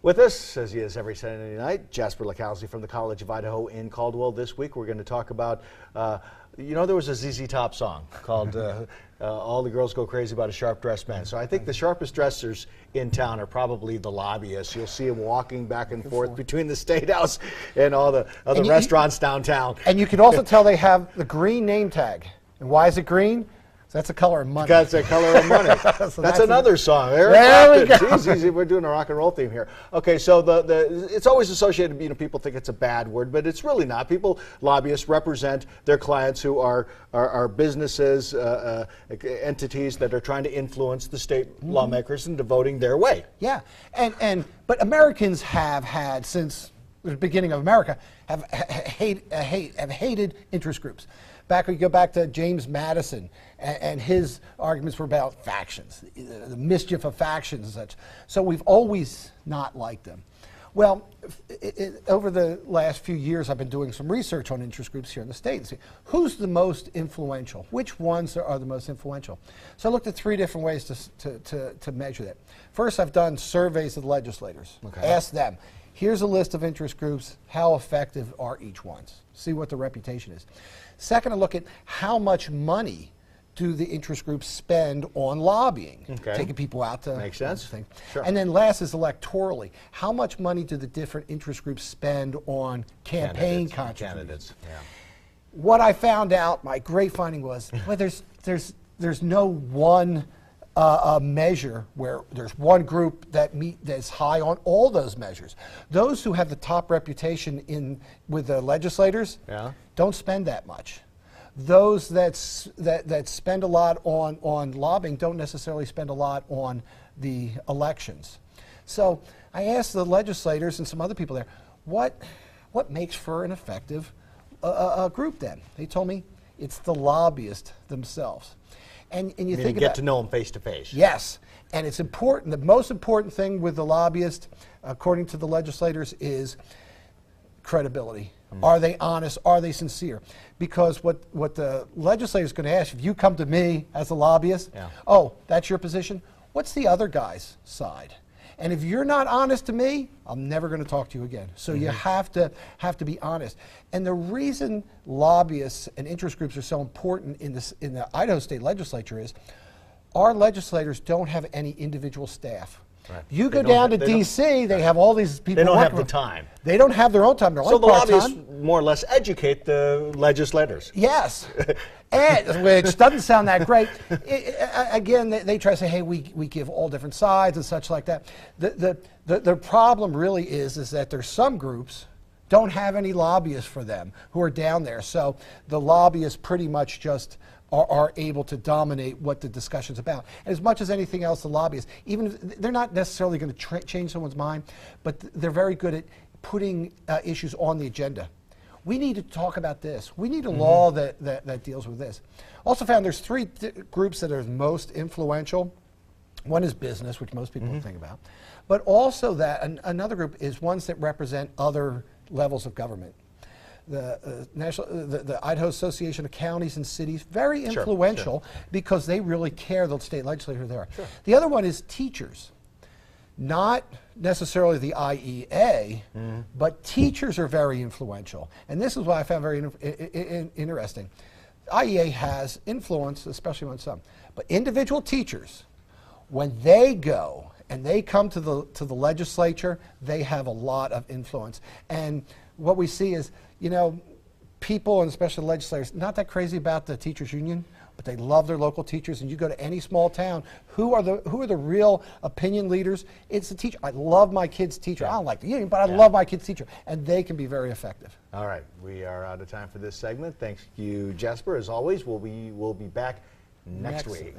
With us, as he is every Saturday night, Jasper Licalzi from the College of Idaho in Caldwell. This week we're going to talk about, there was a ZZ Top song called All the Girls Go Crazy About a Sharp-Dressed Man. So I think the sharpest dressers in town are probably the lobbyists. You'll see them walking back and forth between the Statehouse and all the other restaurants downtown. And you can also tell they have the green name tag. And why is it green? That's the color of money. That's the color of money. So that's another song. There we go. Jeez, we're doing a rock and roll theme here. Okay, so it's always associated, people think it's a bad word, but it's really not. Lobbyists represent their clients who are businesses, entities that are trying to influence the state lawmakers into voting their way. Yeah, but Americans have had, since the beginning of America, have hated interest groups. We go back to James Madison, and his arguments were about factions, the mischief of factions and such. So we've always not liked them. Well, over the last few years, I've been doing some research on interest groups here in the state and see who's the most influential, which ones are the most influential. So I looked at three different ways to measure that. First, I've done surveys of legislators. Okay. Asked them, here's a list of interest groups, how effective are each one? See what the reputation is. Second, I look at how much money do the interest groups spend on lobbying, taking people out to make sense. Sure. And then last is electorally. How much money do the different interest groups spend on campaign contributions? Yeah. What I found out, my great finding was, well, there's no one measure where there's one group that's high on all those measures. Those who have the top reputation with the legislators don't spend that much. Those that spend a lot on lobbying don't necessarily spend a lot on the elections. So I asked the legislators and some other people there, what makes for an effective group then? They told me it's the lobbyists themselves. And you think get to know them face to face. Yes, and it's important. The most important thing with the lobbyist, according to the legislators, is credibility. Are they honest? Are they sincere? Because what the legislator is going to ask, if you come to me as a lobbyist, oh, that's your position, what's the other guy's side? And if you're not honest to me, I'm never going to talk to you again. So you have to be honest. And the reason lobbyists and interest groups are so important in the Idaho State Legislature is our legislators don't have any individual staff. Right. You go down to D.C., they have all these people. They don't have the time. They don't have their own time. They're so the lobbyists more or less educate the legislators. Yes, which doesn't sound that great. Again, they try to say, hey, we give all different sides and such like that. The problem really is that there's some groups don't have any lobbyists for them who are down there. So the lobbyists pretty much just are able to dominate what the discussion's about. And as much as anything else, the lobbyists, even if they're not necessarily going to change someone's mind, but they're very good at putting issues on the agenda. We need to talk about this. We need a law that deals with this. Also found there's three groups that are most influential. One is business, which most people don't think about. But also another group is ones that represent other levels of government. The Idaho Association of Counties and Cities, very influential because they really care, the state legislature there. Sure. The other one is teachers. Not necessarily the IEA, but teachers are very influential. And this is what I found very interesting. IEA has influence, especially on some. But individual teachers, when they go and they come to the legislature, they have a lot of influence. And what we see is, people, and especially legislators, not that crazy about the teachers union, but they love their local teachers. And you go to any small town, who are the real opinion leaders? It's the teacher. I love my kid's teacher. I don't like the union, but I love my kid's teacher, and they can be very effective. All right, we are out of time for this segment. Thank you, Jasper. As always, we'll be back next week.